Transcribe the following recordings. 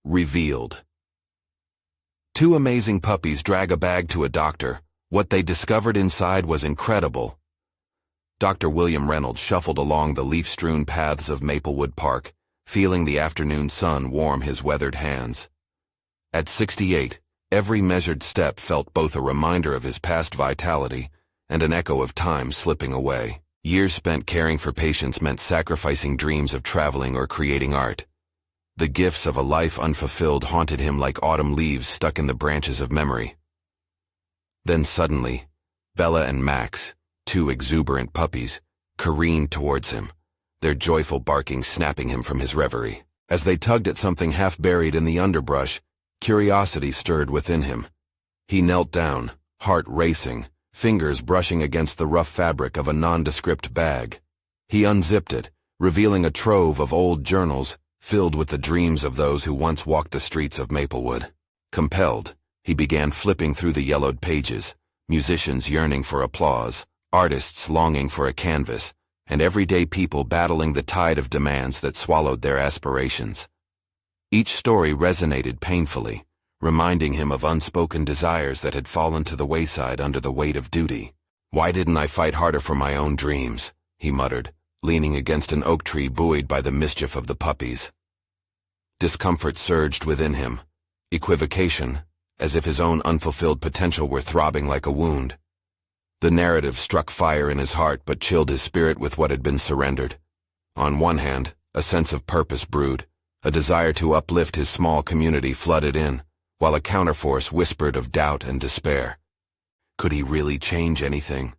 Revealed. Two amazing puppies drag a bag to a doctor. What they discovered inside was incredible. Dr. William Reynolds shuffled along the leaf-strewn paths of Maplewood Park, feeling the afternoon sun warm his weathered hands. At 68, every measured step felt both a reminder of his past vitality and an echo of time slipping away. Years spent caring for patients meant sacrificing dreams of traveling or creating art. The gifts of a life unfulfilled haunted him like autumn leaves stuck in the branches of memory. Then suddenly, Bella and Max, two exuberant puppies, careened towards him, their joyful barking snapping him from his reverie. As they tugged at something half buried in the underbrush, curiosity stirred within him. He knelt down, heart racing, fingers brushing against the rough fabric of a nondescript bag. He unzipped it, revealing a trove of old journals filled with the dreams of those who once walked the streets of Maplewood. Compelled, he began flipping through the yellowed pages, musicians yearning for applause, artists longing for a canvas, and everyday people battling the tide of demands that swallowed their aspirations. Each story resonated painfully, reminding him of unspoken desires that had fallen to the wayside under the weight of duty. "Why didn't I fight harder for my own dreams?" he muttered, leaning against an oak tree buoyed by the mischief of the puppies. Discomfort surged within him, equivocation, as if his own unfulfilled potential were throbbing like a wound. The narrative struck fire in his heart but chilled his spirit with what had been surrendered. On one hand, a sense of purpose brewed, a desire to uplift his small community flooded in, while a counterforce whispered of doubt and despair. Could he really change anything?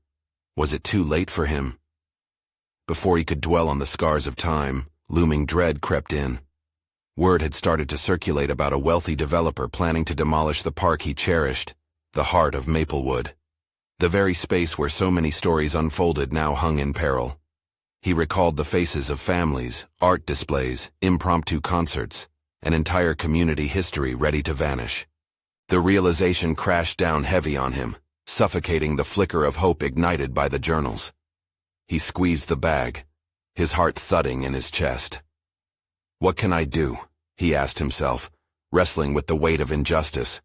Was it too late for him? Before he could dwell on the scars of time, looming dread crept in. Word had started to circulate about a wealthy developer planning to demolish the park he cherished, the heart of Maplewood. The very space where so many stories unfolded now hung in peril. He recalled the faces of families, art displays, impromptu concerts, an entire community history ready to vanish. The realization crashed down heavy on him, suffocating the flicker of hope ignited by the journals. He squeezed the bag, his heart thudding in his chest. "What can I do?" he asked himself, wrestling with the weight of injustice.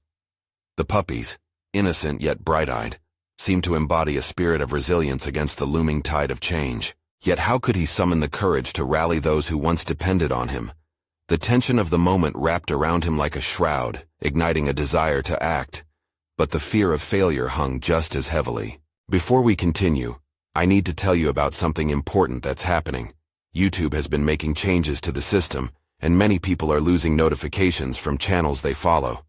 The puppies, innocent yet bright-eyed, seemed to embody a spirit of resilience against the looming tide of change. Yet how could he summon the courage to rally those who once depended on him? The tension of the moment wrapped around him like a shroud, igniting a desire to act, but the fear of failure hung just as heavily. Before we continue, I need to tell you about something important that's happening. YouTube has been making changes to the system, and many people are losing notifications from channels they follow.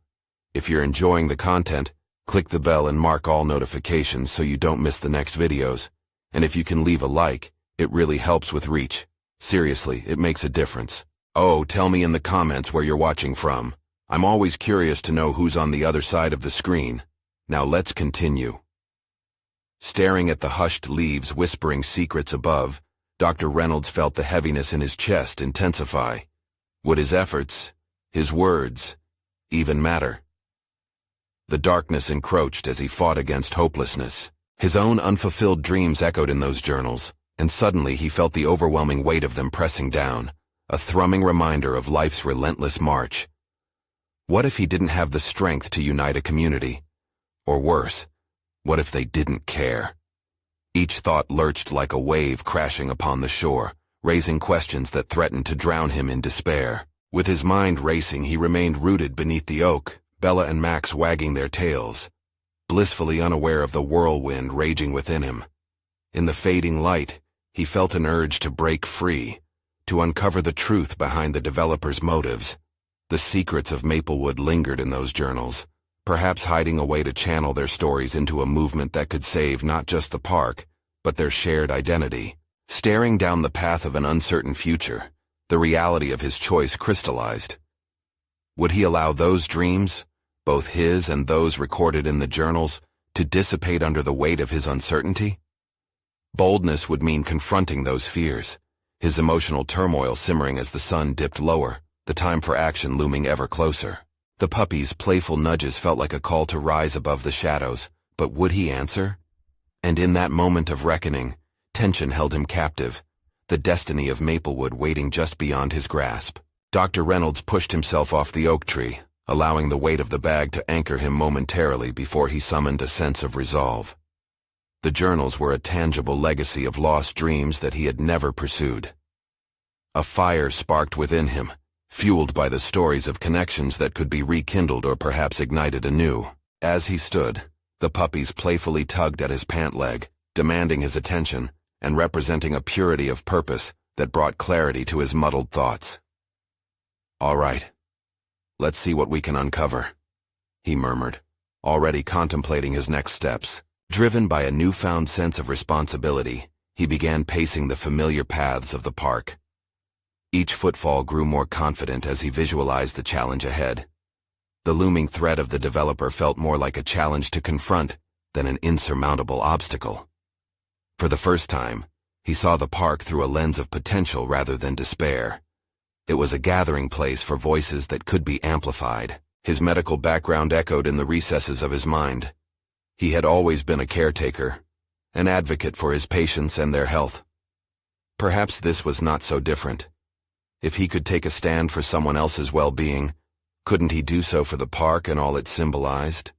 If you're enjoying the content, click the bell and mark all notifications so you don't miss the next videos. And if you can leave a like, it really helps with reach. Seriously, it makes a difference. Oh, tell me in the comments where you're watching from. I'm always curious to know who's on the other side of the screen. Now let's continue. Staring at the hushed leaves whispering secrets above, Dr. Reynolds felt the heaviness in his chest intensify. Would his efforts, his words, even matter? The darkness encroached as he fought against hopelessness. His own unfulfilled dreams echoed in those journals, and suddenly he felt the overwhelming weight of them pressing down, a thrumming reminder of life's relentless march. What if he didn't have the strength to unite a community? Or worse, what if they didn't care? Each thought lurched like a wave crashing upon the shore, raising questions that threatened to drown him in despair. With his mind racing, he remained rooted beneath the oak, Bella and Max wagging their tails, blissfully unaware of the whirlwind raging within him. In the fading light, he felt an urge to break free, to uncover the truth behind the developer's motives. The secrets of Maplewood lingered in those journals, perhaps hiding a way to channel their stories into a movement that could save not just the park, but their shared identity. Staring down the path of an uncertain future, the reality of his choice crystallized. Would he allow those dreams, both his and those recorded in the journals, to dissipate under the weight of his uncertainty? Boldness would mean confronting those fears, his emotional turmoil simmering as the sun dipped lower, the time for action looming ever closer. The puppy's playful nudges felt like a call to rise above the shadows, but would he answer? And in that moment of reckoning, tension held him captive, the destiny of Maplewood waiting just beyond his grasp. Dr. Reynolds pushed himself off the oak tree, allowing the weight of the bag to anchor him momentarily before he summoned a sense of resolve. The journals were a tangible legacy of lost dreams that he had never pursued. A fire sparked within him, fueled by the stories of connections that could be rekindled or perhaps ignited anew. As he stood, the puppies playfully tugged at his pant leg, demanding his attention and representing a purity of purpose that brought clarity to his muddled thoughts. "All right. Let's see what we can uncover," he murmured, already contemplating his next steps. Driven by a newfound sense of responsibility, he began pacing the familiar paths of the park. Each footfall grew more confident as he visualized the challenge ahead. The looming threat of the developer felt more like a challenge to confront than an insurmountable obstacle. For the first time, he saw the park through a lens of potential rather than despair. It was a gathering place for voices that could be amplified. His medical background echoed in the recesses of his mind. He had always been a caretaker, an advocate for his patients and their health. Perhaps this was not so different. If he could take a stand for someone else's well-being, couldn't he do so for the park and all it symbolized?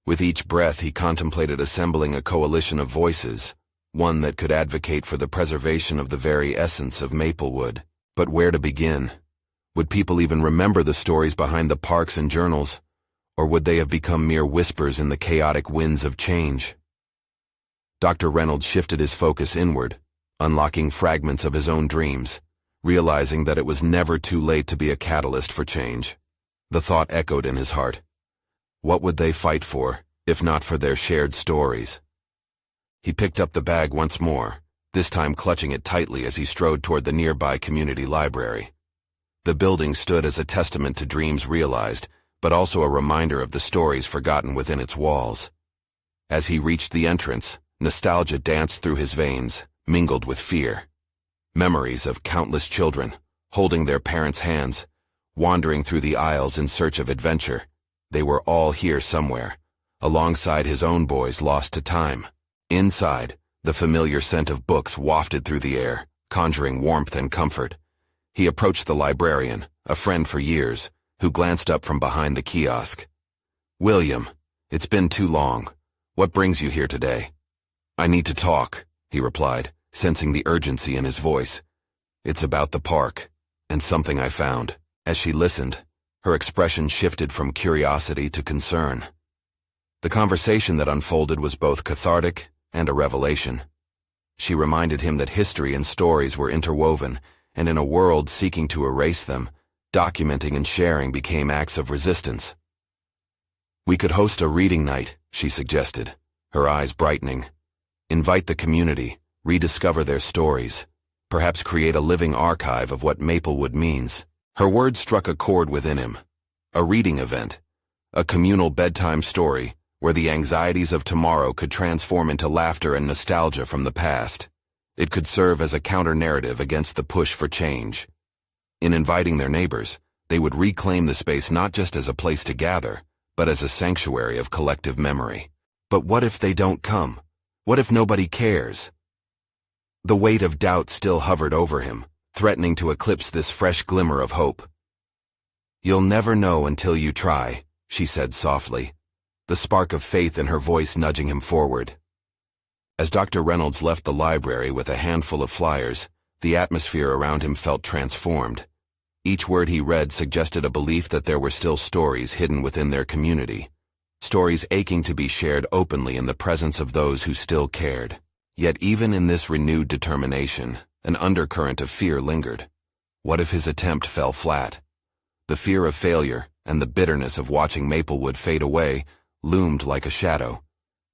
With each breath, he contemplated assembling a coalition of voices, one that could advocate for the preservation of the very essence of Maplewood. But where to begin? Would people even remember the stories behind the parks and journals? Or would they have become mere whispers in the chaotic winds of change? Dr. Reynolds shifted his focus inward, unlocking fragments of his own dreams, realizing that it was never too late to be a catalyst for change. The thought echoed in his heart. What would they fight for, if not for their shared stories? He picked up the bag once more, this time clutching it tightly as he strode toward the nearby community library. The building stood as a testament to dreams realized, but also a reminder of the stories forgotten within its walls. As he reached the entrance, nostalgia danced through his veins, mingled with fear. Memories of countless children, holding their parents' hands, wandering through the aisles in search of adventure. They were all here somewhere, alongside his own boys lost to time. Inside, the familiar scent of books wafted through the air, conjuring warmth and comfort. He approached the librarian, a friend for years, who glanced up from behind the kiosk. "William, it's been too long. What brings you here today?" "I need to talk," he replied, sensing the urgency in his voice. "It's about the park, and something I found." As she listened, her expression shifted from curiosity to concern. The conversation that unfolded was both cathartic and a revelation. She reminded him that history and stories were interwoven, and in a world seeking to erase them, documenting and sharing became acts of resistance. "We could host a reading night," she suggested, her eyes brightening. "Invite the community, rediscover their stories, perhaps create a living archive of what Maplewood means." Her words struck a chord within him. A reading event, a communal bedtime story, where the anxieties of tomorrow could transform into laughter and nostalgia from the past. It could serve as a counter-narrative against the push for change. In inviting their neighbors, they would reclaim the space not just as a place to gather, but as a sanctuary of collective memory. But what if they don't come? What if nobody cares? The weight of doubt still hovered over him, threatening to eclipse this fresh glimmer of hope. "You'll never know until you try," she said softly, the spark of faith in her voice nudging him forward. As Dr. Reynolds left the library with a handful of flyers, the atmosphere around him felt transformed. Each word he read suggested a belief that there were still stories hidden within their community, stories aching to be shared openly in the presence of those who still cared. Yet even in this renewed determination, an undercurrent of fear lingered. What if his attempt fell flat? The fear of failure and the bitterness of watching Maplewood fade away loomed like a shadow.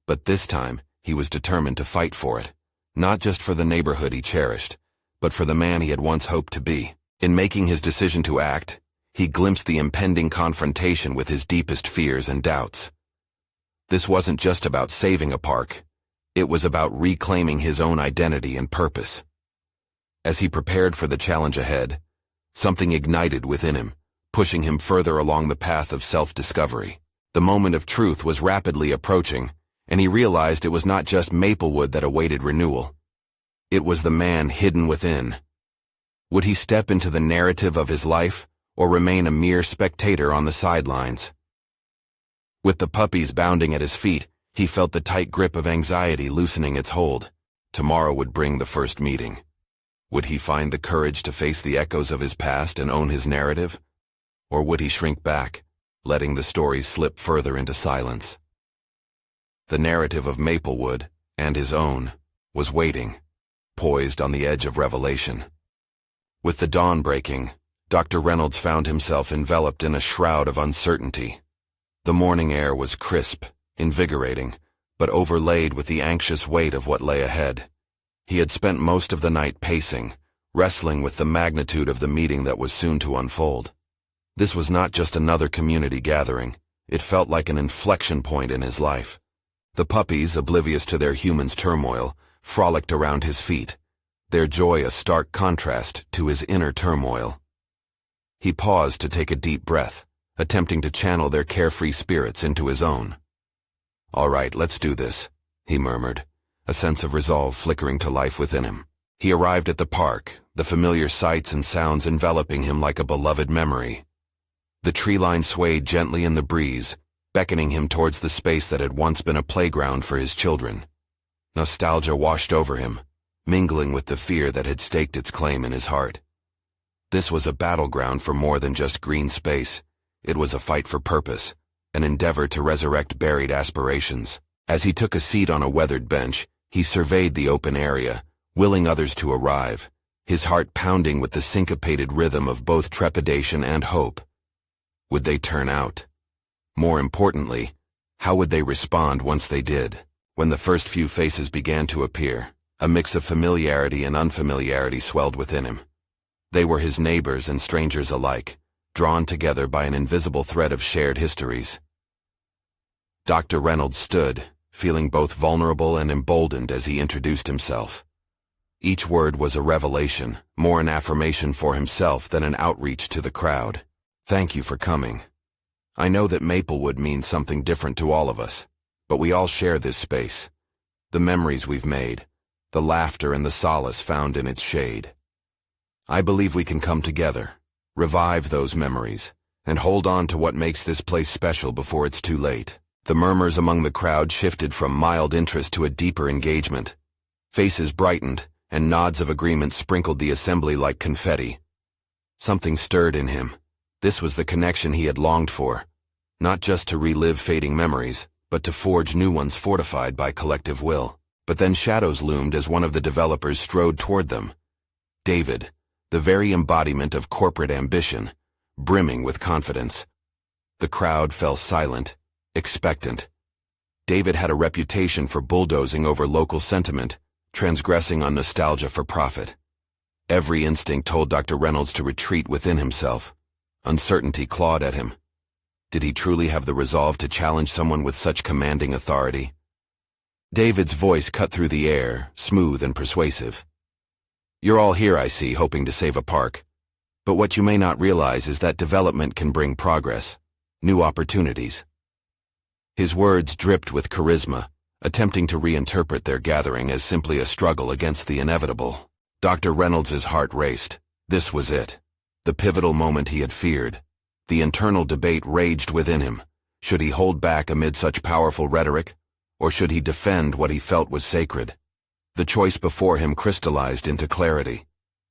But this time, he was determined to fight for it, not just for the neighborhood he cherished, but for the man he had once hoped to be. In making his decision to act, he glimpsed the impending confrontation with his deepest fears and doubts. This wasn't just about saving a park. It was about reclaiming his own identity and purpose. As he prepared for the challenge ahead, something ignited within him, pushing him further along the path of self-discovery. The moment of truth was rapidly approaching, and he realized it was not just Maplewood that awaited renewal. It was the man hidden within. Would he step into the narrative of his life, or remain a mere spectator on the sidelines. With the puppies bounding at his feet, he felt the tight grip of anxiety loosening its hold. Tomorrow would bring the first meeting. Would he find the courage to face the echoes of his past and own his narrative? Or would he shrink back, letting the stories slip further into silence? The narrative of Maplewood, and his own, was waiting, poised on the edge of revelation. With the dawn breaking, Dr. Reynolds found himself enveloped in a shroud of uncertainty. The morning air was crisp, invigorating, but overlaid with the anxious weight of what lay ahead. He had spent most of the night pacing, wrestling with the magnitude of the meeting that was soon to unfold. This was not just another community gathering. It felt like an inflection point in his life. The puppies, oblivious to their human's turmoil, frolicked around his feet, their joy a stark contrast to his inner turmoil. He paused to take a deep breath, attempting to channel their carefree spirits into his own. "All right, let's do this," he murmured, a sense of resolve flickering to life within him. He arrived at the park, the familiar sights and sounds enveloping him like a beloved memory. The tree line swayed gently in the breeze, beckoning him towards the space that had once been a playground for his children. Nostalgia washed over him, mingling with the fear that had staked its claim in his heart. This was a battleground for more than just green space. It was a fight for purpose, an endeavor to resurrect buried aspirations. As he took a seat on a weathered bench, he surveyed the open area, willing others to arrive, his heart pounding with the syncopated rhythm of both trepidation and hope. Would they turn out? More importantly, how would they respond once they did? When the first few faces began to appear, a mix of familiarity and unfamiliarity swelled within him. They were his neighbors and strangers alike, drawn together by an invisible thread of shared histories. Dr. Reynolds stood, feeling both vulnerable and emboldened as he introduced himself. Each word was a revelation, more an affirmation for himself than an outreach to the crowd. "Thank you for coming. I know that Maplewood means something different to all of us, but we all share this space. The memories we've made, the laughter and the solace found in its shade. I believe we can come together, revive those memories, and hold on to what makes this place special before it's too late." The murmurs among the crowd shifted from mild interest to a deeper engagement. Faces brightened, and nods of agreement sprinkled the assembly like confetti. Something stirred in him. This was the connection he had longed for, not just to relive fading memories, but to forge new ones fortified by collective will. But then shadows loomed as one of the developers strode toward them. David, the very embodiment of corporate ambition, brimming with confidence. The crowd fell silent, expectant. David had a reputation for bulldozing over local sentiment, transgressing on nostalgia for profit. Every instinct told Dr. Reynolds to retreat within himself. Uncertainty clawed at him. Did he truly have the resolve to challenge someone with such commanding authority? David's voice cut through the air, smooth and persuasive. "You're all here, I see, hoping to save a park. But what you may not realize is that development can bring progress, new opportunities." His words dripped with charisma, attempting to reinterpret their gathering as simply a struggle against the inevitable. Dr. Reynolds' heart raced. This was it. The pivotal moment he had feared. The internal debate raged within him. Should he hold back amid such powerful rhetoric, or should he defend what he felt was sacred? The choice before him crystallized into clarity.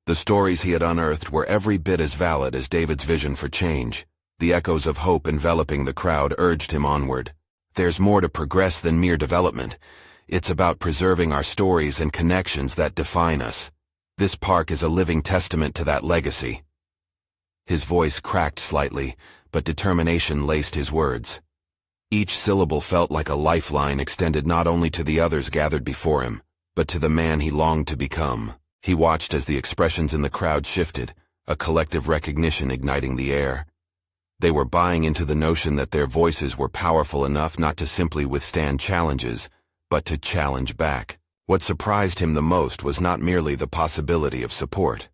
The stories he had unearthed were every bit as valid as David's vision for change. The echoes of hope enveloping the crowd urged him onward. There's more to progress than mere development. It's about preserving our stories and connections that define us. This park is a living testament to that legacy. His voice cracked slightly, but determination laced his words. Each syllable felt like a lifeline extended not only to the others gathered before him, but to the man he longed to become. He watched as the expressions in the crowd shifted, a collective recognition igniting the air. They were buying into the notion that their voices were powerful enough not to simply withstand challenges, but to challenge back. What surprised him the most was not merely the possibility of support.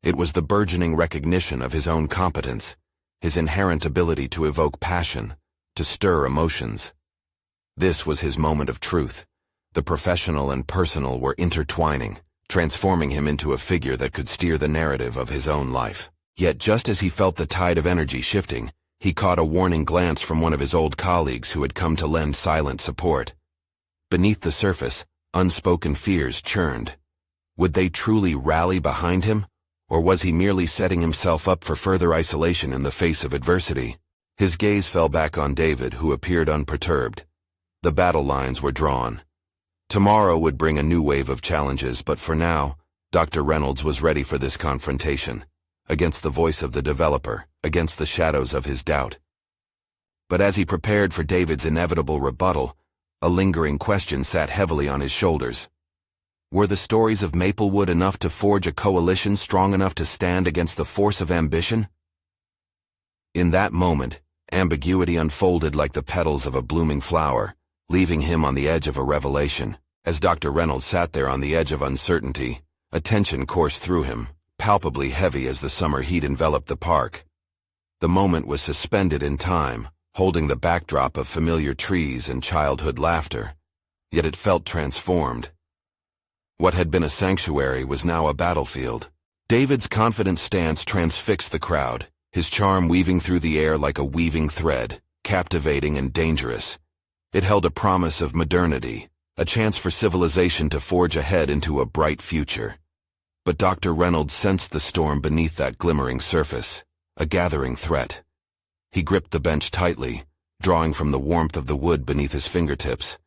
It was the burgeoning recognition of his own competence, his inherent ability to evoke passion, to stir emotions. This was his moment of truth. The professional and personal were intertwining, transforming him into a figure that could steer the narrative of his own life. Yet just as he felt the tide of energy shifting, he caught a warning glance from one of his old colleagues who had come to lend silent support. Beneath the surface, unspoken fears churned. Would they truly rally behind him, or was he merely setting himself up for further isolation in the face of adversity? His gaze fell back on David, who appeared unperturbed. The battle lines were drawn. Tomorrow would bring a new wave of challenges, but for now, Dr. Reynolds was ready for this confrontation, against the voice of the developer, against the shadows of his doubt. But as he prepared for David's inevitable rebuttal, a lingering question sat heavily on his shoulders. Were the stories of Maplewood enough to forge a coalition strong enough to stand against the force of ambition? In that moment, ambiguity unfolded like the petals of a blooming flower, leaving him on the edge of a revelation. As Dr. Reynolds sat there on the edge of uncertainty, a tension coursed through him, palpably heavy as the summer heat enveloped the park. The moment was suspended in time, holding the backdrop of familiar trees and childhood laughter. Yet it felt transformed. What had been a sanctuary was now a battlefield. David's confident stance transfixed the crowd, his charm weaving through the air like a weaving thread, captivating and dangerous. It held a promise of modernity, a chance for civilization to forge ahead into a bright future. But Dr. Reynolds sensed the storm beneath that glimmering surface, a gathering threat. He gripped the bench tightly, drawing from the warmth of the wood beneath his fingertips,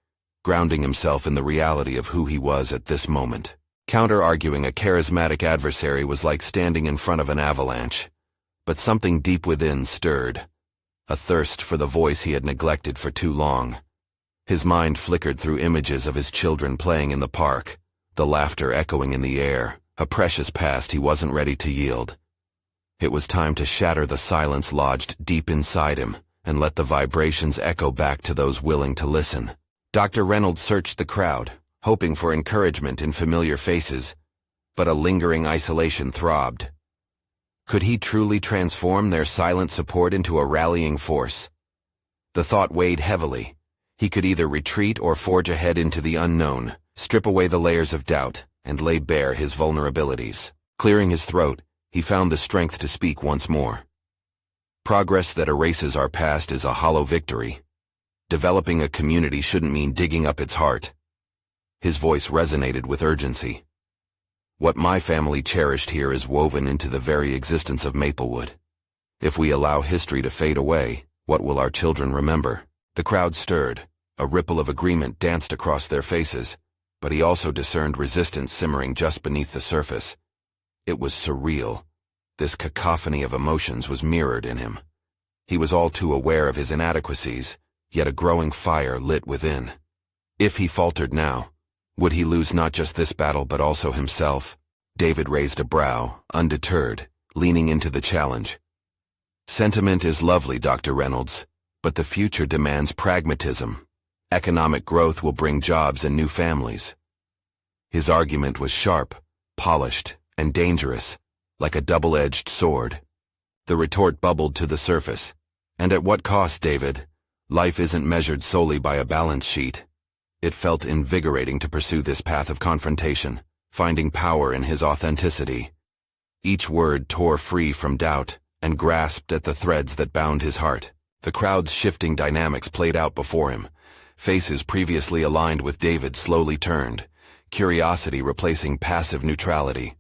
grounding himself in the reality of who he was at this moment. Counter-arguing a charismatic adversary was like standing in front of an avalanche. But something deep within stirred, a thirst for the voice he had neglected for too long. His mind flickered through images of his children playing in the park, the laughter echoing in the air, a precious past he wasn't ready to yield. It was time to shatter the silence lodged deep inside him and let the vibrations echo back to those willing to listen. Dr. Reynolds searched the crowd, hoping for encouragement in familiar faces, but a lingering isolation throbbed. Could he truly transform their silent support into a rallying force? The thought weighed heavily. He could either retreat or forge ahead into the unknown, strip away the layers of doubt, and lay bare his vulnerabilities. Clearing his throat, he found the strength to speak once more. Progress that erases our past is a hollow victory. Developing a community shouldn't mean digging up its heart. His voice resonated with urgency. What my family cherished here is woven into the very existence of Maplewood. If we allow history to fade away, what will our children remember? The crowd stirred. A ripple of agreement danced across their faces, but he also discerned resistance simmering just beneath the surface. It was surreal. This cacophony of emotions was mirrored in him. He was all too aware of his inadequacies, yet a growing fire lit within. If he faltered now, would he lose not just this battle but also himself? David raised a brow, undeterred, leaning into the challenge. Sentiment is lovely, Dr. Reynolds, but the future demands pragmatism. Economic growth will bring jobs and new families. His argument was sharp, polished, and dangerous, like a double-edged sword. The retort bubbled to the surface. And at what cost, David? Life isn't measured solely by a balance sheet. It felt invigorating to pursue this path of confrontation, finding power in his authenticity. Each word tore free from doubt and grasped at the threads that bound his heart. The crowd's shifting dynamics played out before him. Faces previously aligned with David slowly turned, curiosity replacing passive neutrality.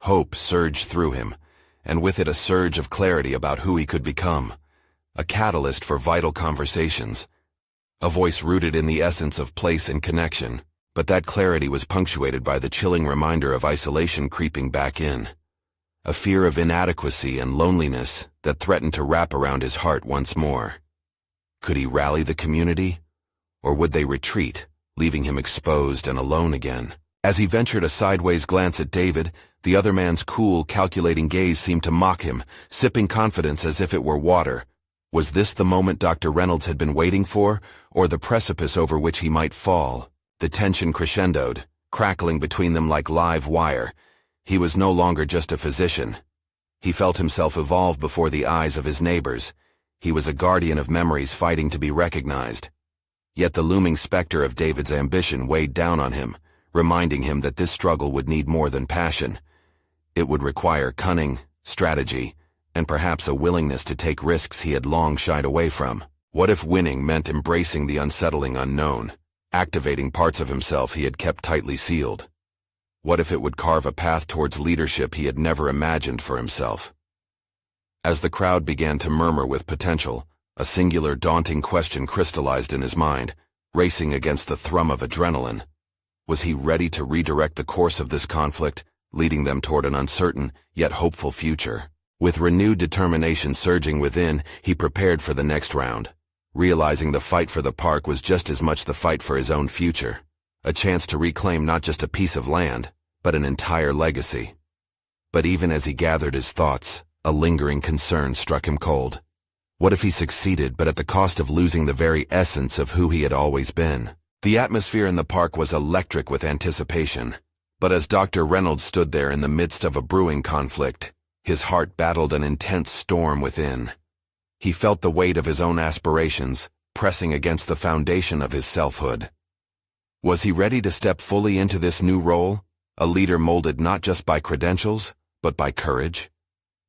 Hope surged through him, and with it a surge of clarity about who he could become, a catalyst for vital conversations, a voice rooted in the essence of place and connection. But that clarity was punctuated by the chilling reminder of isolation creeping back in, a fear of inadequacy and loneliness that threatened to wrap around his heart once more. Could he rally the community? Or would they retreat, leaving him exposed and alone again? As he ventured a sideways glance at David, the other man's cool, calculating gaze seemed to mock him, sipping confidence as if it were water. Was this the moment Dr. Reynolds had been waiting for, or the precipice over which he might fall? The tension crescendoed, crackling between them like live wire. He was no longer just a physician. He felt himself evolve before the eyes of his neighbors. He was a guardian of memories fighting to be recognized. Yet the looming specter of David's ambition weighed down on him, reminding him that this struggle would need more than passion. It would require cunning, strategy, and perhaps a willingness to take risks he had long shied away from. What if winning meant embracing the unsettling unknown, activating parts of himself he had kept tightly sealed? What if it would carve a path towards leadership he had never imagined for himself? As the crowd began to murmur with potential, a singular daunting question crystallized in his mind, racing against the thrum of adrenaline. Was he ready to redirect the course of this conflict, leading them toward an uncertain, yet hopeful future? With renewed determination surging within, he prepared for the next round, realizing the fight for the park was just as much the fight for his own future, a chance to reclaim not just a piece of land, but an entire legacy. But even as he gathered his thoughts, a lingering concern struck him cold. What if he succeeded, but at the cost of losing the very essence of who he had always been? The atmosphere in the park was electric with anticipation, but as Dr. Reynolds stood there in the midst of a brewing conflict, his heart battled an intense storm within. He felt the weight of his own aspirations, pressing against the foundation of his selfhood. Was he ready to step fully into this new role, a leader molded not just by credentials, but by courage?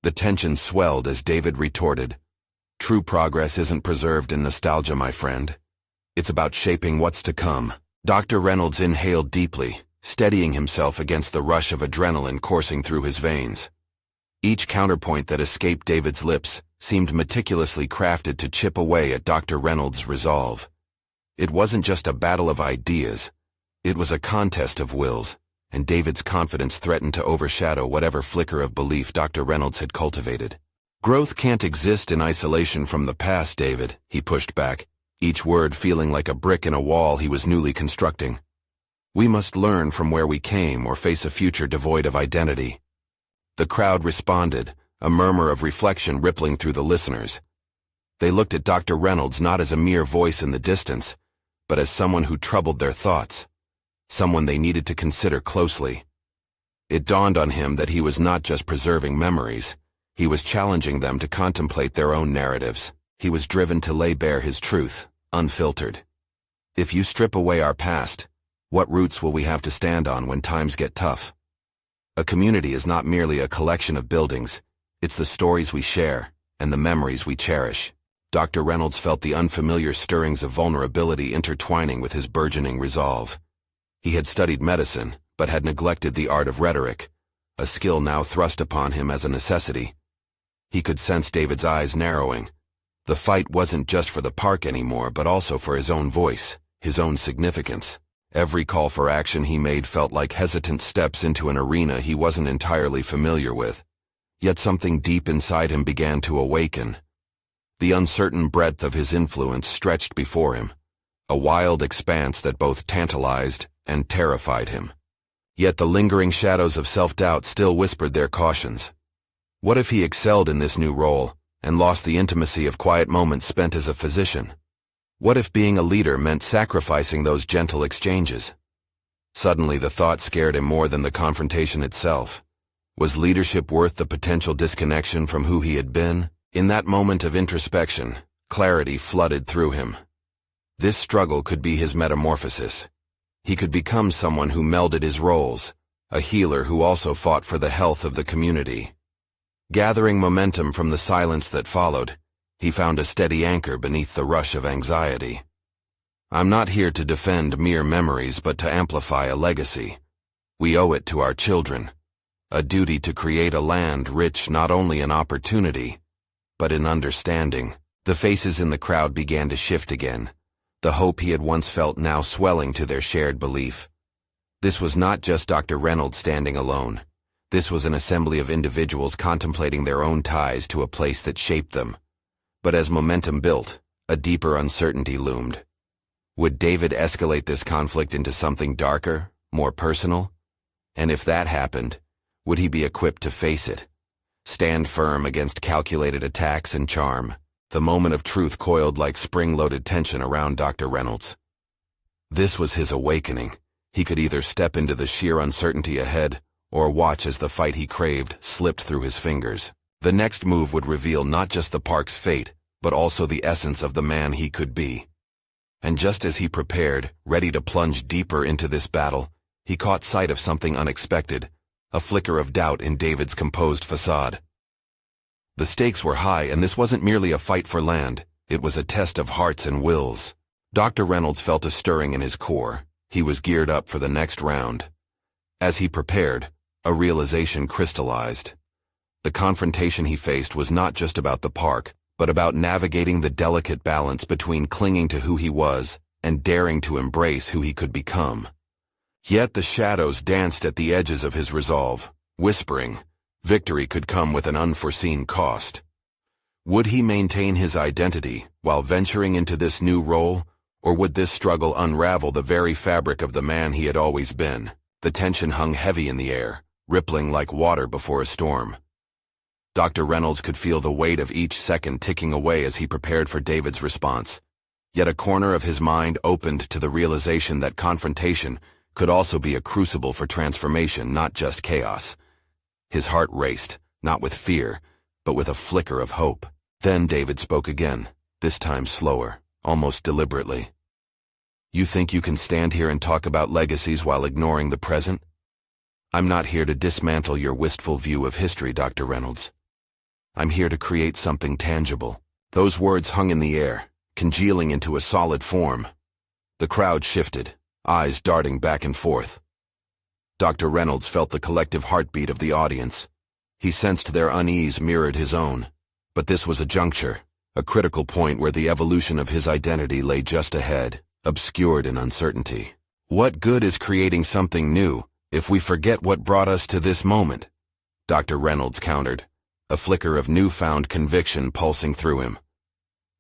The tension swelled as David retorted, "True progress isn't preserved in nostalgia, my friend. It's about shaping what's to come." Dr. Reynolds inhaled deeply, steadying himself against the rush of adrenaline coursing through his veins. Each counterpoint that escaped David's lips seemed meticulously crafted to chip away at Dr. Reynolds' resolve. It wasn't just a battle of ideas. It was a contest of wills, and David's confidence threatened to overshadow whatever flicker of belief Dr. Reynolds had cultivated. "Growth can't exist in isolation from the past, David," he pushed back, each word feeling like a brick in a wall he was newly constructing. "We must learn from where we came or face a future devoid of identity." The crowd responded, a murmur of reflection rippling through the listeners. They looked at Dr. Reynolds not as a mere voice in the distance, but as someone who troubled their thoughts, someone they needed to consider closely. It dawned on him that he was not just preserving memories. He was challenging them to contemplate their own narratives. He was driven to lay bare his truth, unfiltered. If you strip away our past, what roots will we have to stand on when times get tough? A community is not merely a collection of buildings. It's the stories we share and the memories we cherish. Dr. Reynolds felt the unfamiliar stirrings of vulnerability intertwining with his burgeoning resolve. He had studied medicine, but had neglected the art of rhetoric, a skill now thrust upon him as a necessity. He could sense David's eyes narrowing. The fight wasn't just for the park anymore, but also for his own voice, his own significance. Every call for action he made felt like hesitant steps into an arena he wasn't entirely familiar with. Yet something deep inside him began to awaken. The uncertain breadth of his influence stretched before him, a wild expanse that both tantalized and terrified him. Yet the lingering shadows of self-doubt still whispered their cautions. What if he excelled in this new role and lost the intimacy of quiet moments spent as a physician? What if being a leader meant sacrificing those gentle exchanges? Suddenly the thought scared him more than the confrontation itself. Was leadership worth the potential disconnection from who he had been? In that moment of introspection, clarity flooded through him. This struggle could be his metamorphosis. He could become someone who melded his roles, a healer who also fought for the health of the community. Gathering momentum from the silence that followed, he found a steady anchor beneath the rush of anxiety. "I'm not here to defend mere memories, but to amplify a legacy. We owe it to our children. A duty to create a land rich not only in opportunity, but in understanding." The faces in the crowd began to shift again, the hope he had once felt now swelling to their shared belief. This was not just Dr. Reynolds standing alone. This was an assembly of individuals contemplating their own ties to a place that shaped them. But as momentum built, a deeper uncertainty loomed. Would David escalate this conflict into something darker, more personal? And if that happened, would he be equipped to face it? Stand firm against calculated attacks and charm? The moment of truth coiled like spring-loaded tension around Dr. Reynolds. This was his awakening. He could either step into the sheer uncertainty ahead, or watch as the fight he craved slipped through his fingers. The next move would reveal not just the park's fate, but also the essence of the man he could be. And just as he prepared, ready to plunge deeper into this battle, he caught sight of something unexpected, a flicker of doubt in David's composed facade. The stakes were high, and this wasn't merely a fight for land. It was a test of hearts and wills. Dr. Reynolds felt a stirring in his core. He was geared up for the next round. As he prepared, a realization crystallized. The confrontation he faced was not just about the park, but about navigating the delicate balance between clinging to who he was and daring to embrace who he could become. Yet the shadows danced at the edges of his resolve, whispering, victory could come with an unforeseen cost. Would he maintain his identity while venturing into this new role, or would this struggle unravel the very fabric of the man he had always been? The tension hung heavy in the air, rippling like water before a storm. Dr. Reynolds could feel the weight of each second ticking away as he prepared for David's response. Yet a corner of his mind opened to the realization that confrontation could also be a crucible for transformation, not just chaos. His heart raced, not with fear, but with a flicker of hope. Then David spoke again, this time slower, almost deliberately. You think you can stand here and talk about legacies while ignoring the present? I'm not here to dismantle your wistful view of history, Dr. Reynolds. I'm here to create something tangible. Those words hung in the air, congealing into a solid form. The crowd shifted, eyes darting back and forth. Dr. Reynolds felt the collective heartbeat of the audience. He sensed their unease mirrored his own. But this was a juncture, a critical point where the evolution of his identity lay just ahead, obscured in uncertainty. What good is creating something new if we forget what brought us to this moment? Dr. Reynolds countered, a flicker of newfound conviction pulsing through him.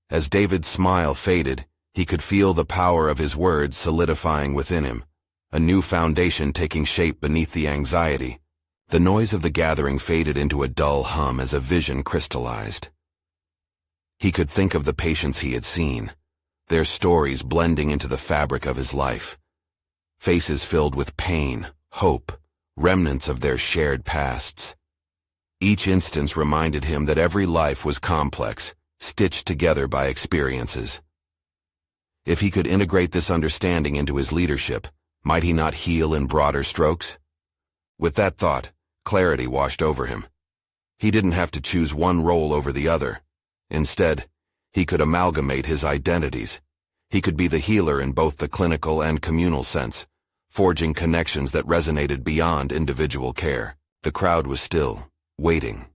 As David's smile faded, he could feel the power of his words solidifying within him, a new foundation taking shape beneath the anxiety. The noise of the gathering faded into a dull hum as a vision crystallized. He could think of the patients he had seen, their stories blending into the fabric of his life. Faces filled with pain, hope, remnants of their shared pasts. Each instance reminded him that every life was complex, stitched together by experiences. If he could integrate this understanding into his leadership, might he not heal in broader strokes? With that thought, clarity washed over him. He didn't have to choose one role over the other. Instead, he could amalgamate his identities. He could be the healer in both the clinical and communal sense, forging connections that resonated beyond individual care. The crowd was still, waiting.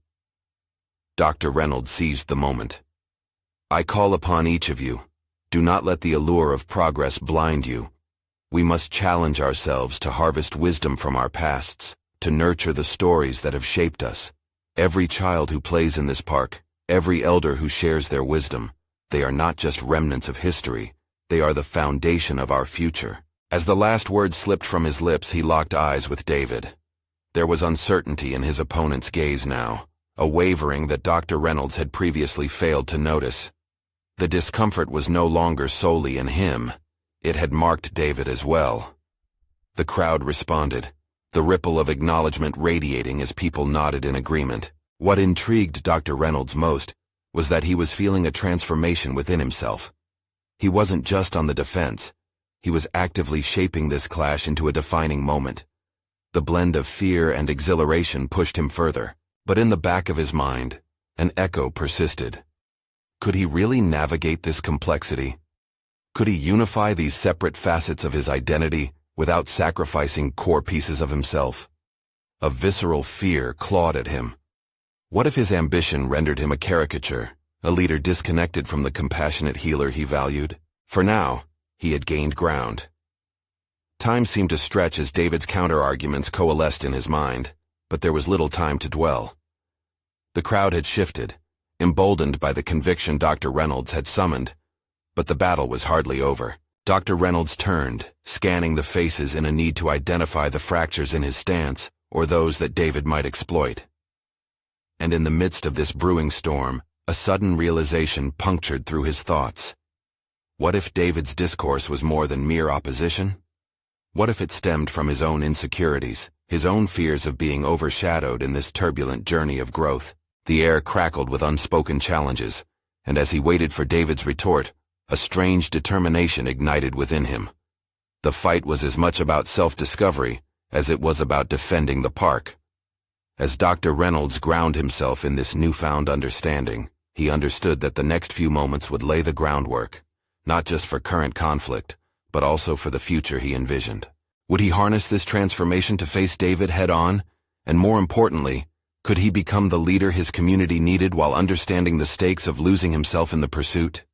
Dr. Reynolds seized the moment. I call upon each of you. Do not let the allure of progress blind you. We must challenge ourselves to harvest wisdom from our pasts, to nurture the stories that have shaped us. Every child who plays in this park, every elder who shares their wisdom, they are not just remnants of history, they are the foundation of our future. As the last word slipped from his lips, he locked eyes with David. There was uncertainty in his opponent's gaze now, a wavering that Dr. Reynolds had previously failed to notice. The discomfort was no longer solely in him. It had marked David as well. The crowd responded, the ripple of acknowledgement radiating as people nodded in agreement. What intrigued Dr. Reynolds most was that he was feeling a transformation within himself. He wasn't just on the defense. He was actively shaping this clash into a defining moment. The blend of fear and exhilaration pushed him further, but in the back of his mind, an echo persisted. Could he really navigate this complexity? Could he unify these separate facets of his identity without sacrificing core pieces of himself? A visceral fear clawed at him. What if his ambition rendered him a caricature, a leader disconnected from the compassionate healer he valued? For now, he had gained ground. Time seemed to stretch as David's counter-arguments coalesced in his mind, but there was little time to dwell. The crowd had shifted, emboldened by the conviction Dr. Reynolds had summoned, but the battle was hardly over. Dr. Reynolds turned, scanning the faces in a need to identify the fractures in his stance or those that David might exploit. And in the midst of this brewing storm, a sudden realization punctured through his thoughts. What if David's discourse was more than mere opposition? What if it stemmed from his own insecurities, his own fears of being overshadowed in this turbulent journey of growth? The air crackled with unspoken challenges, and as he waited for David's retort, a strange determination ignited within him. The fight was as much about self-discovery as it was about defending the park. As Dr. Reynolds ground himself in this newfound understanding, he understood that the next few moments would lay the groundwork, not just for current conflict, but also for the future he envisioned. Would he harness this transformation to face David head-on? And more importantly, could he become the leader his community needed while understanding the stakes of losing himself in the pursuit?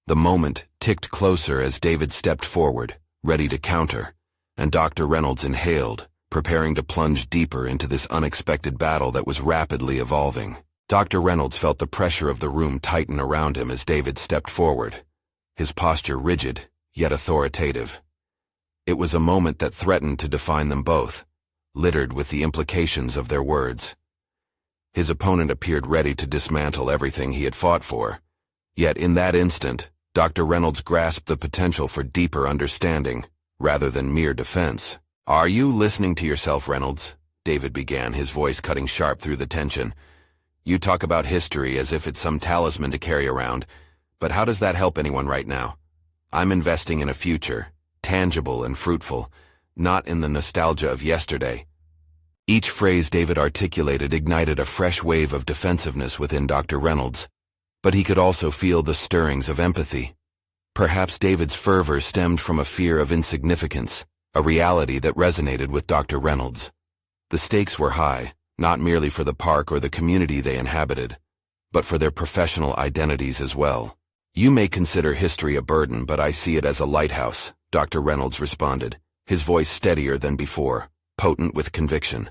The moment ticked closer as David stepped forward, ready to counter, and Dr. Reynolds inhaled, preparing to plunge deeper into this unexpected battle that was rapidly evolving. Dr. Reynolds felt the pressure of the room tighten around him as David stepped forward, his posture rigid, yet authoritative. It was a moment that threatened to define them both, littered with the implications of their words. His opponent appeared ready to dismantle everything he had fought for, yet in that instant, Dr. Reynolds grasped the potential for deeper understanding, rather than mere defense. "Are you listening to yourself, Reynolds?" David began, his voice cutting sharp through the tension. "You talk about history as if it's some talisman to carry around, but how does that help anyone right now? I'm investing in a future, tangible and fruitful, not in the nostalgia of yesterday." Each phrase David articulated ignited a fresh wave of defensiveness within Dr. Reynolds, but he could also feel the stirrings of empathy. Perhaps David's fervor stemmed from a fear of insignificance, a reality that resonated with Dr. Reynolds. The stakes were high, not merely for the park or the community they inhabited, but for their professional identities as well. "You may consider history a burden, but I see it as a lighthouse," Dr. Reynolds responded, his voice steadier than before, potent with conviction.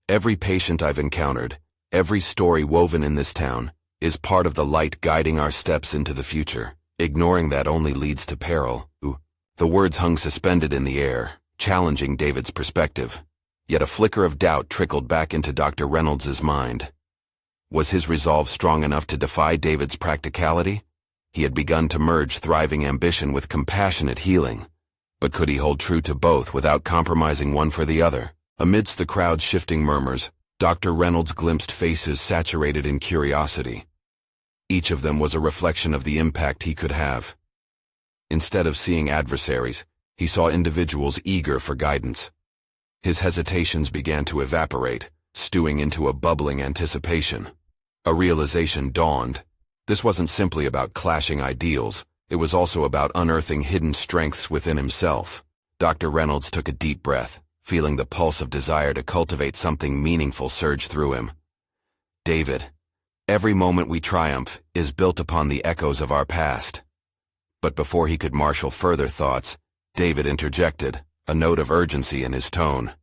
"Every patient I've encountered, every story woven in this town, is part of the light guiding our steps into the future. Ignoring that only leads to peril." The words hung suspended in the air, challenging David's perspective. Yet a flicker of doubt trickled back into Dr. Reynolds' mind. Was his resolve strong enough to defy David's practicality? He had begun to merge thriving ambition with compassionate healing. But could he hold true to both without compromising one for the other? Amidst the crowd's shifting murmurs, Dr. Reynolds glimpsed faces saturated in curiosity. Each of them was a reflection of the impact he could have. Instead of seeing adversaries, he saw individuals eager for guidance. His hesitations began to evaporate, stewing into a bubbling anticipation. A realization dawned. This wasn't simply about clashing ideals, it was also about unearthing hidden strengths within himself. Dr. Reynolds took a deep breath, feeling the pulse of desire to cultivate something meaningful surge through him. "David, every moment we triumph is built upon the echoes of our past." But before he could marshal further thoughts, David interjected, a note of urgency in his tone.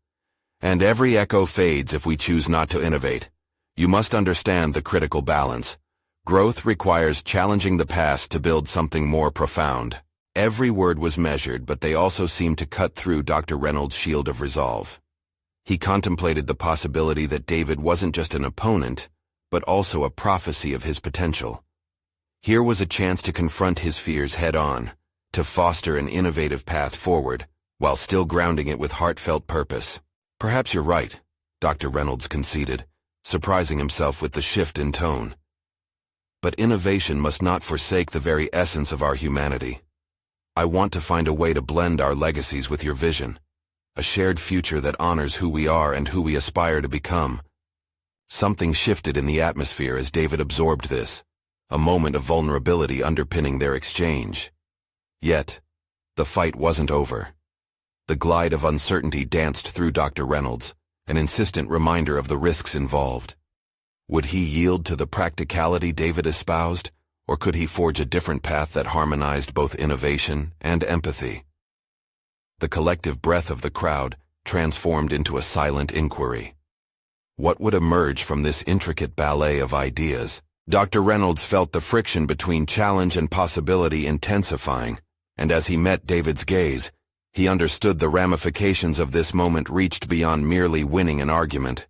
"And every echo fades if we choose not to innovate. You must understand the critical balance. Growth requires challenging the past to build something more profound." Every word was measured, but they also seemed to cut through Dr. Reynolds' shield of resolve. He contemplated the possibility that David wasn't just an opponent, but also a prophecy of his potential. Here was a chance to confront his fears head-on, to foster an innovative path forward, while still grounding it with heartfelt purpose. "Perhaps you're right," Dr. Reynolds conceded, surprising himself with the shift in tone. "But innovation must not forsake the very essence of our humanity. I want to find a way to blend our legacies with your vision, a shared future that honors who we are and who we aspire to become." Something shifted in the atmosphere as David absorbed this, a moment of vulnerability underpinning their exchange. Yet, the fight wasn't over. The glide of uncertainty danced through Dr. Reynolds, an insistent reminder of the risks involved. Would he yield to the practicality David espoused, or could he forge a different path that harmonized both innovation and empathy? The collective breath of the crowd transformed into a silent inquiry. What would emerge from this intricate ballet of ideas? Dr. Reynolds felt the friction between challenge and possibility intensifying, and as he met David's gaze, he understood the ramifications of this moment reached beyond merely winning an argument.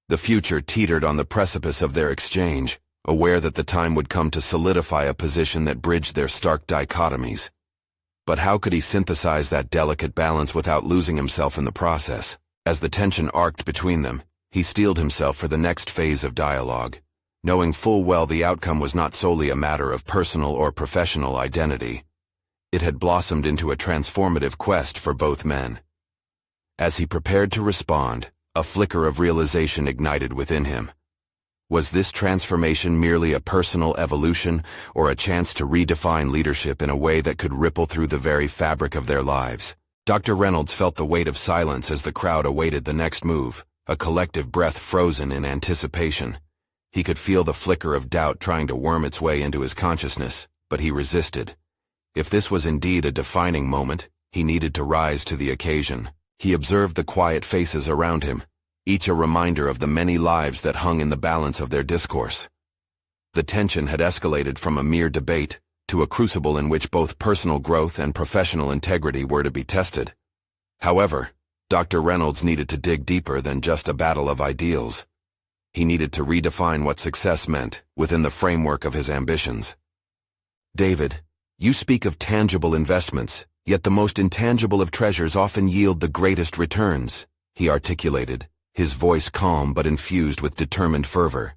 The future teetered on the precipice of their exchange, aware that the time would come to solidify a position that bridged their stark dichotomies. But how could he synthesize that delicate balance without losing himself in the process? As the tension arced between them, he steeled himself for the next phase of dialogue, knowing full well the outcome was not solely a matter of personal or professional identity. It had blossomed into a transformative quest for both men. As he prepared to respond, A flicker of realization ignited within him. Was this transformation merely a personal evolution, or a chance to redefine leadership in a way that could ripple through the very fabric of their lives? Dr. Reynolds felt the weight of silence as the crowd awaited the next move, a collective breath frozen in anticipation. He could feel the flicker of doubt trying to worm its way into his consciousness, but he resisted. If this was indeed a defining moment, he needed to rise to the occasion. He observed the quiet faces around him, each a reminder of the many lives that hung in the balance of their discourse. The tension had escalated from a mere debate to a crucible in which both personal growth and professional integrity were to be tested. However, Dr. Reynolds needed to dig deeper than just a battle of ideals. He needed to redefine what success meant within the framework of his ambitions. "David, you speak of tangible investments, yet the most intangible of treasures often yield the greatest returns," he articulated, his voice calm but infused with determined fervor.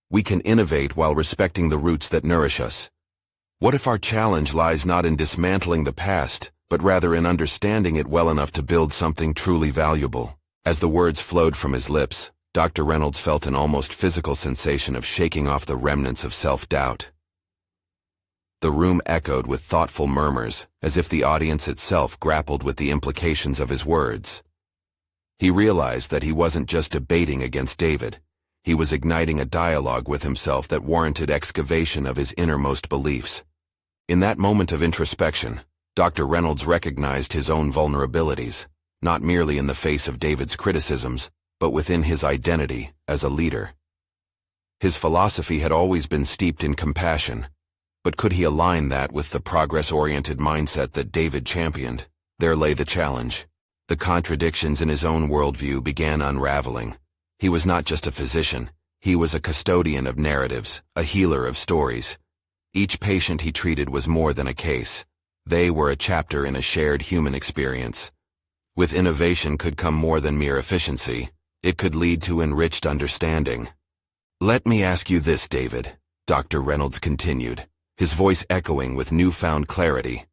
"We can innovate while respecting the roots that nourish us. What if our challenge lies not in dismantling the past, but rather in understanding it well enough to build something truly valuable?" As the words flowed from his lips, Dr. Reynolds felt an almost physical sensation of shaking off the remnants of self-doubt. The room echoed with thoughtful murmurs, as if the audience itself grappled with the implications of his words. He realized that he wasn't just debating against David. He was igniting a dialogue with himself that warranted excavation of his innermost beliefs. In that moment of introspection, Dr. Reynolds recognized his own vulnerabilities, not merely in the face of David's criticisms, but within his identity as a leader. His philosophy had always been steeped in compassion, but could he align that with the progress-oriented mindset that David championed? There lay the challenge. The contradictions in his own worldview began unraveling. He was not just a physician, he was a custodian of narratives, a healer of stories. Each patient he treated was more than a case. They were a chapter in a shared human experience. With innovation could come more than mere efficiency. It could lead to enriched understanding. "Let me ask you this, David," Dr. Reynolds continued, his voice echoing with newfound clarity.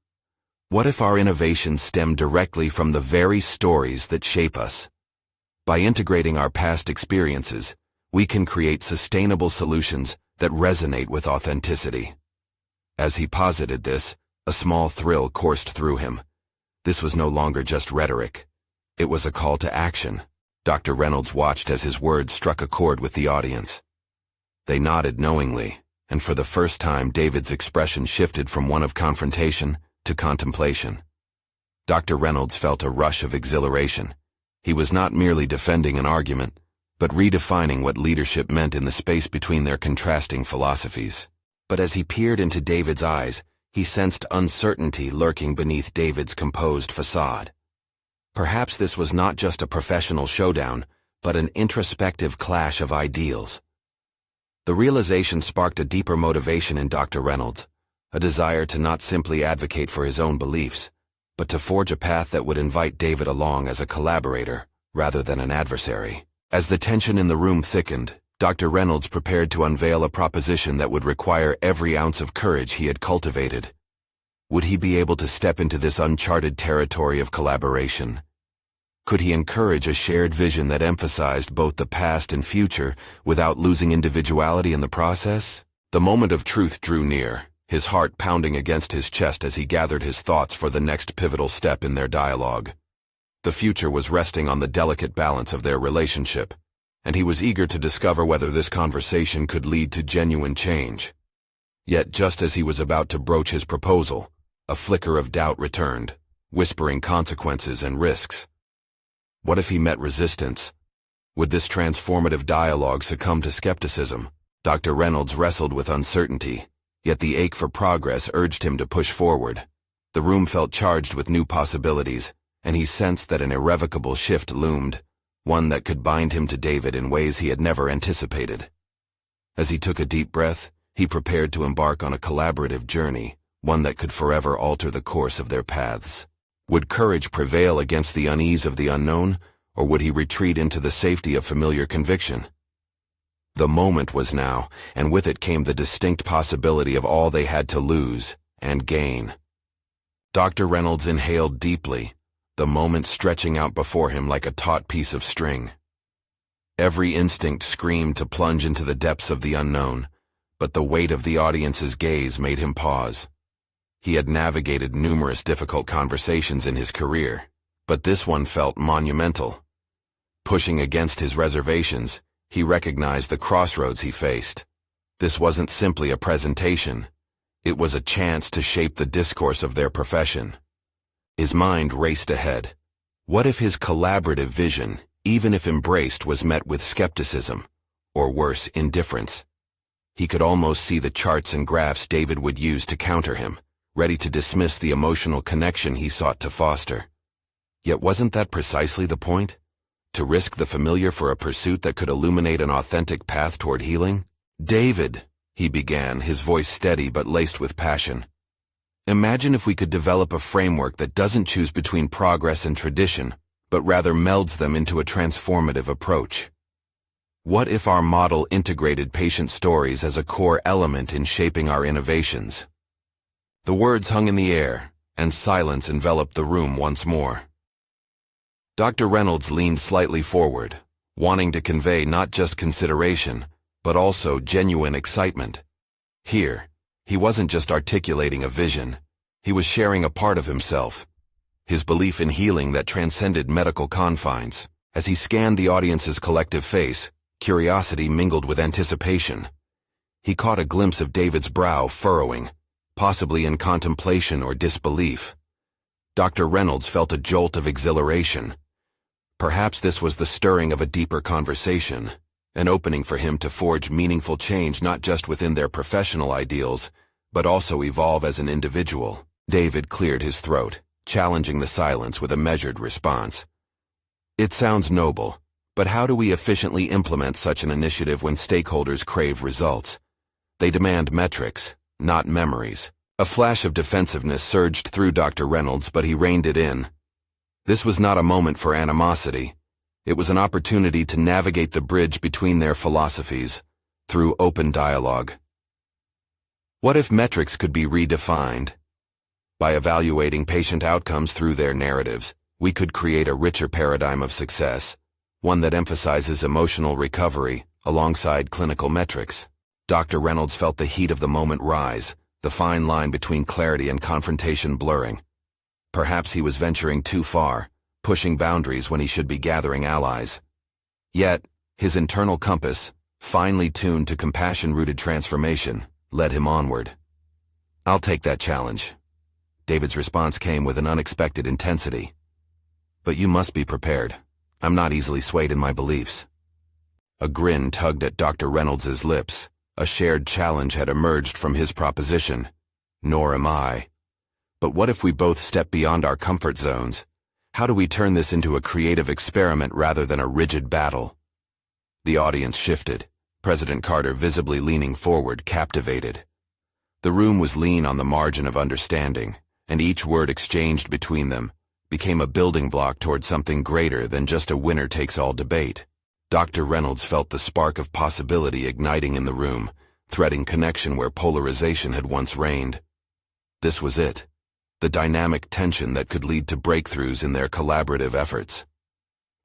"What if our innovations stem directly from the very stories that shape us? By integrating our past experiences, we can create sustainable solutions that resonate with authenticity." As he posited this, a small thrill coursed through him. This was no longer just rhetoric. It was a call to action. Dr. Reynolds watched as his words struck a chord with the audience. They nodded knowingly, and for the first time David's expression shifted from one of confrontation to contemplation. Dr. Reynolds felt a rush of exhilaration. He was not merely defending an argument, but redefining what leadership meant in the space between their contrasting philosophies. But as he peered into David's eyes, he sensed uncertainty lurking beneath David's composed facade. Perhaps this was not just a professional showdown, but an introspective clash of ideals. The realization sparked a deeper motivation in Dr. Reynolds, a desire to not simply advocate for his own beliefs, but to forge a path that would invite David along as a collaborator, rather than an adversary. As the tension in the room thickened, Dr. Reynolds prepared to unveil a proposition that would require every ounce of courage he had cultivated. Would he be able to step into this uncharted territory of collaboration? Could he encourage a shared vision that emphasized both the past and future without losing individuality in the process? The moment of truth drew near, his heart pounding against his chest as he gathered his thoughts for the next pivotal step in their dialogue. The future was resting on the delicate balance of their relationship, and he was eager to discover whether this conversation could lead to genuine change. Yet just as he was about to broach his proposal, a flicker of doubt returned, whispering consequences and risks. What if he met resistance? Would this transformative dialogue succumb to skepticism? Dr. Reynolds wrestled with uncertainty, yet the ache for progress urged him to push forward. The room felt charged with new possibilities, and he sensed that an irrevocable shift loomed, one that could bind him to David in ways he had never anticipated. As he took a deep breath, he prepared to embark on a collaborative journey, one that could forever alter the course of their paths. Would courage prevail against the unease of the unknown, or would he retreat into the safety of familiar conviction? The moment was now, and with it came the distinct possibility of all they had to lose and gain. Dr. Reynolds inhaled deeply, the moment stretching out before him like a taut piece of string. Every instinct screamed to plunge into the depths of the unknown, but the weight of the audience's gaze made him pause. He had navigated numerous difficult conversations in his career, but this one felt monumental. Pushing against his reservations, he recognized the crossroads he faced. This wasn't simply a presentation. It was a chance to shape the discourse of their profession. His mind raced ahead. What if his collaborative vision, even if embraced, was met with skepticism, or worse, indifference? He could almost see the charts and graphs David would use to counter him, ready to dismiss the emotional connection he sought to foster. Yet wasn't that precisely the point? To risk the familiar for a pursuit that could illuminate an authentic path toward healing? "David," he began, his voice steady but laced with passion. "Imagine if we could develop a framework that doesn't choose between progress and tradition, but rather melds them into a transformative approach. What if our model integrated patient stories as a core element in shaping our innovations?" The words hung in the air, and silence enveloped the room once more. Dr. Reynolds leaned slightly forward, wanting to convey not just consideration, but also genuine excitement. Here, he wasn't just articulating a vision, he was sharing a part of himself, his belief in healing that transcended medical confines. As he scanned the audience's collective face, curiosity mingled with anticipation. He caught a glimpse of David's brow furrowing, possibly in contemplation or disbelief. Dr. Reynolds felt a jolt of exhilaration. Perhaps this was the stirring of a deeper conversation, an opening for him to forge meaningful change not just within their professional ideals, but also evolve as an individual. David cleared his throat, challenging the silence with a measured response. "It sounds noble, but how do we efficiently implement such an initiative when stakeholders crave results? They demand metrics, not memories." A flash of defensiveness surged through Dr. Reynolds, but he reined it in. This was not a moment for animosity. It was an opportunity to navigate the bridge between their philosophies, through open dialogue. What if metrics could be redefined? By evaluating patient outcomes through their narratives, we could create a richer paradigm of success, one that emphasizes emotional recovery alongside clinical metrics. Dr. Reynolds felt the heat of the moment rise, the fine line between clarity and confrontation blurring. Perhaps he was venturing too far, pushing boundaries when he should be gathering allies. Yet, his internal compass, finely tuned to compassion-rooted transformation, led him onward. "I'll take that challenge." David's response came with an unexpected intensity. "But you must be prepared. I'm not easily swayed in my beliefs." A grin tugged at Dr. Reynolds's lips. A shared challenge had emerged from his proposition. "Nor am I. But what if we both step beyond our comfort zones? How do we turn this into a creative experiment rather than a rigid battle?" The audience shifted, President Carter visibly leaning forward, captivated. The room was lean on the margin of understanding, and each word exchanged between them became a building block toward something greater than just a winner-takes-all debate. Dr. Reynolds felt the spark of possibility igniting in the room, threading connection where polarization had once reigned. This was it, the dynamic tension that could lead to breakthroughs in their collaborative efforts.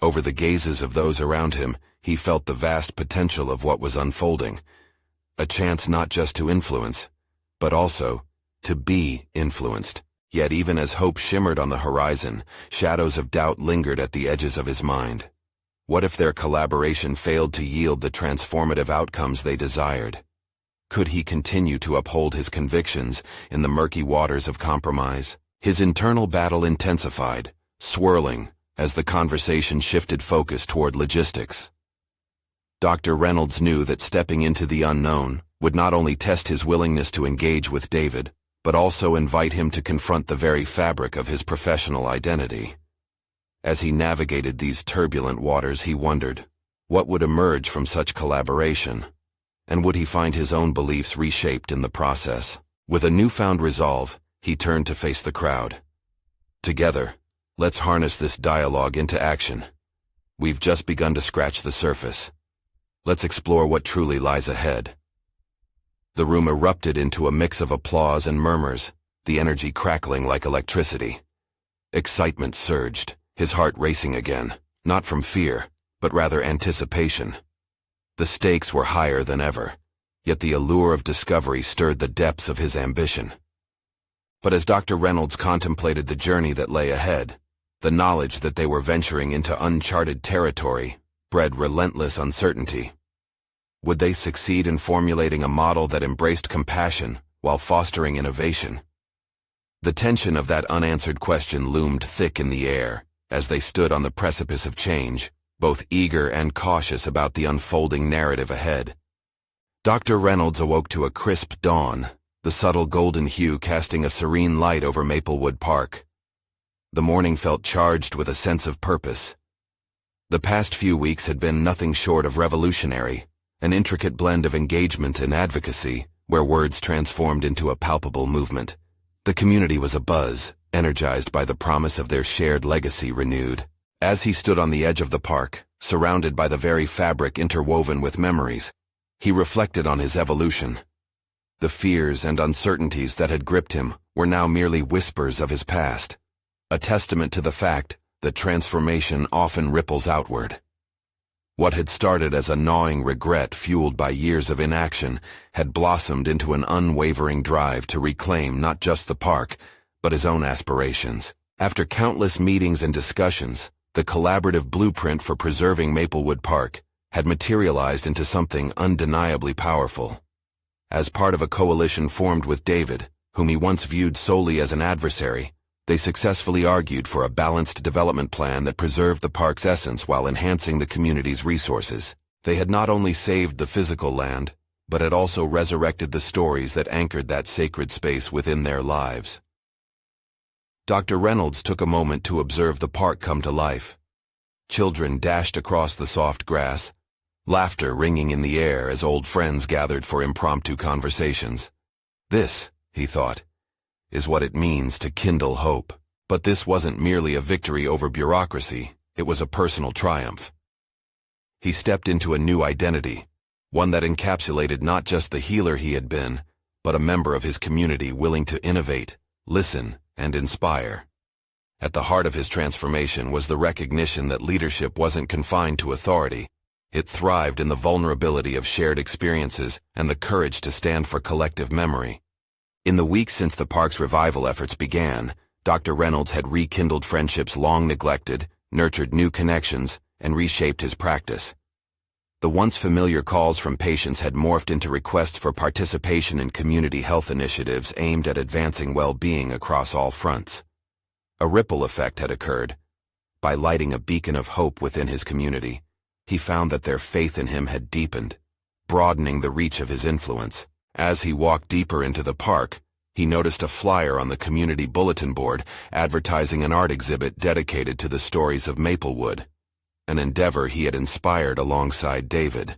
Over the gazes of those around him, he felt the vast potential of what was unfolding, a chance not just to influence, but also to be influenced. Yet even as hope shimmered on the horizon, shadows of doubt lingered at the edges of his mind. What if their collaboration failed to yield the transformative outcomes they desired? Could he continue to uphold his convictions in the murky waters of compromise? His internal battle intensified, swirling, as the conversation shifted focus toward logistics. Dr. Reynolds knew that stepping into the unknown would not only test his willingness to engage with David, but also invite him to confront the very fabric of his professional identity. As he navigated these turbulent waters, he wondered, what would emerge from such collaboration? And would he find his own beliefs reshaped in the process? With a newfound resolve, he turned to face the crowd. "Together, let's harness this dialogue into action. We've just begun to scratch the surface. Let's explore what truly lies ahead." The room erupted into a mix of applause and murmurs, the energy crackling like electricity. Excitement surged, his heart racing again, not from fear, but rather anticipation. The stakes were higher than ever, yet the allure of discovery stirred the depths of his ambition. But as Dr. Reynolds contemplated the journey that lay ahead, the knowledge that they were venturing into uncharted territory bred relentless uncertainty. Would they succeed in formulating a model that embraced compassion while fostering innovation? The tension of that unanswered question loomed thick in the air as they stood on the precipice of change, both eager and cautious about the unfolding narrative ahead. Dr. Reynolds awoke to a crisp dawn, the subtle golden hue casting a serene light over Maplewood Park. The morning felt charged with a sense of purpose. The past few weeks had been nothing short of revolutionary, an intricate blend of engagement and advocacy, where words transformed into a palpable movement. The community was abuzz, energized by the promise of their shared legacy renewed. As he stood on the edge of the park, surrounded by the very fabric interwoven with memories, he reflected on his evolution. The fears and uncertainties that had gripped him were now merely whispers of his past, a testament to the fact that transformation often ripples outward. What had started as a gnawing regret fueled by years of inaction had blossomed into an unwavering drive to reclaim not just the park, but his own aspirations. After countless meetings and discussions, the collaborative blueprint for preserving Maplewood Park had materialized into something undeniably powerful. As part of a coalition formed with David, whom he once viewed solely as an adversary, they successfully argued for a balanced development plan that preserved the park's essence while enhancing the community's resources. They had not only saved the physical land, but had also resurrected the stories that anchored that sacred space within their lives. Dr. Reynolds took a moment to observe the park come to life. Children dashed across the soft grass, laughter ringing in the air as old friends gathered for impromptu conversations. This, he thought, is what it means to kindle hope. But this wasn't merely a victory over bureaucracy, it was a personal triumph. He stepped into a new identity, one that encapsulated not just the healer he had been, but a member of his community willing to innovate, listen, and inspire. At the heart of his transformation was the recognition that leadership wasn't confined to authority. It thrived in the vulnerability of shared experiences and the courage to stand for collective memory. In the weeks since the park's revival efforts began, Dr. Reynolds had rekindled friendships long neglected, nurtured new connections, and reshaped his practice. The once familiar calls from patients had morphed into requests for participation in community health initiatives aimed at advancing well-being across all fronts. A ripple effect had occurred. By lighting a beacon of hope within his community, he found that their faith in him had deepened, broadening the reach of his influence. As he walked deeper into the park, he noticed a flyer on the community bulletin board advertising an art exhibit dedicated to the stories of Maplewood, an endeavor he had inspired alongside David.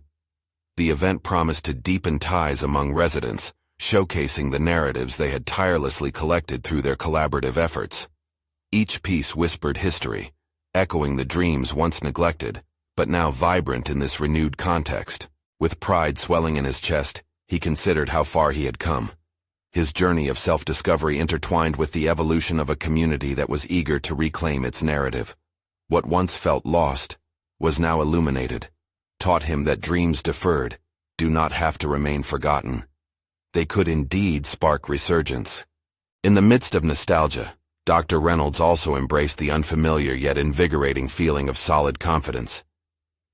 The event promised to deepen ties among residents, showcasing the narratives they had tirelessly collected through their collaborative efforts. Each piece whispered history, echoing the dreams once neglected, but now vibrant in this renewed context. With pride swelling in his chest, he considered how far he had come. His journey of self-discovery intertwined with the evolution of a community that was eager to reclaim its narrative. What once felt lost was now illuminated, taught him that dreams deferred do not have to remain forgotten. They could indeed spark resurgence. In the midst of nostalgia, Dr. Reynolds also embraced the unfamiliar yet invigorating feeling of solid confidence.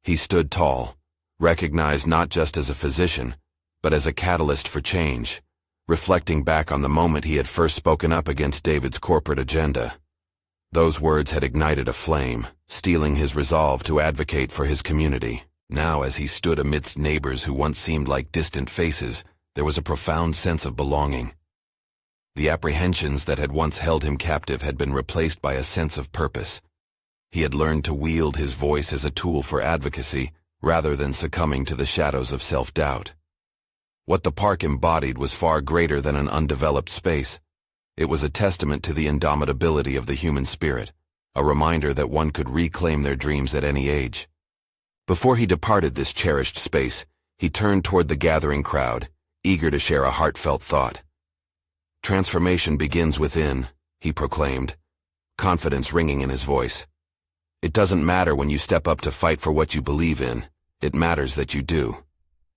He stood tall, recognized not just as a physician, but as a catalyst for change, reflecting back on the moment he had first spoken up against David's corporate agenda. Those words had ignited a flame, steeling his resolve to advocate for his community. Now, as he stood amidst neighbors who once seemed like distant faces, there was a profound sense of belonging. The apprehensions that had once held him captive had been replaced by a sense of purpose. He had learned to wield his voice as a tool for advocacy, rather than succumbing to the shadows of self-doubt. What the park embodied was far greater than an undeveloped space. It was a testament to the indomitability of the human spirit, a reminder that one could reclaim their dreams at any age. Before he departed this cherished space, he turned toward the gathering crowd, eager to share a heartfelt thought. "Transformation begins within," he proclaimed, confidence ringing in his voice. It doesn't matter when you step up to fight for what you believe in. It matters that you do.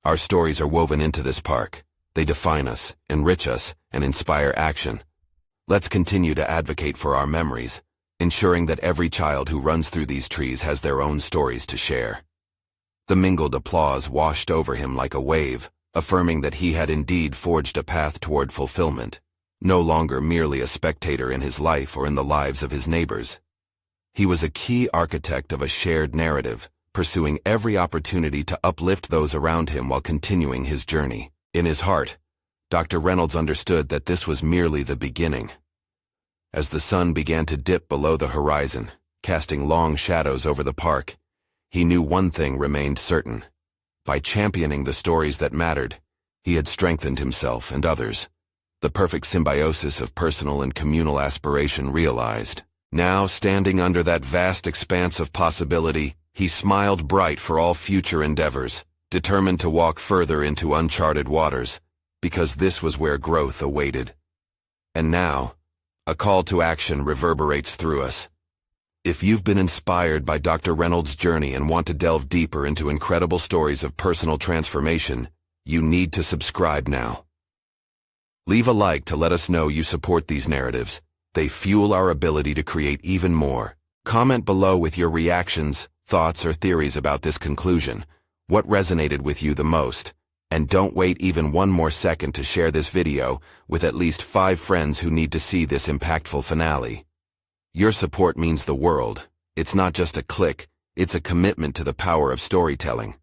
Our stories are woven into this park. They define us, enrich us, and inspire action. Let's continue to advocate for our memories, ensuring that every child who runs through these trees has their own stories to share. The mingled applause washed over him like a wave, affirming that he had indeed forged a path toward fulfillment, no longer merely a spectator in his life or in the lives of his neighbors. He was a key architect of a shared narrative, pursuing every opportunity to uplift those around him while continuing his journey. In his heart, Dr. Reynolds understood that this was merely the beginning. As the sun began to dip below the horizon, casting long shadows over the park, he knew one thing remained certain. By championing the stories that mattered, he had strengthened himself and others. The perfect symbiosis of personal and communal aspiration realized. Now, standing under that vast expanse of possibility, he smiled bright for all future endeavors, determined to walk further into uncharted waters, because this was where growth awaited. And now, a call to action reverberates through us. If you've been inspired by Dr. Reynolds' journey and want to delve deeper into incredible stories of personal transformation, you need to subscribe now. Leave a like to let us know you support these narratives. They fuel our ability to create even more. Comment below with your reactions, thoughts, or theories about this conclusion. What resonated with you the most? And don't wait even one more second to share this video with at least 5 friends who need to see this impactful finale. Your support means the world. It's not just a click, it's a commitment to the power of storytelling.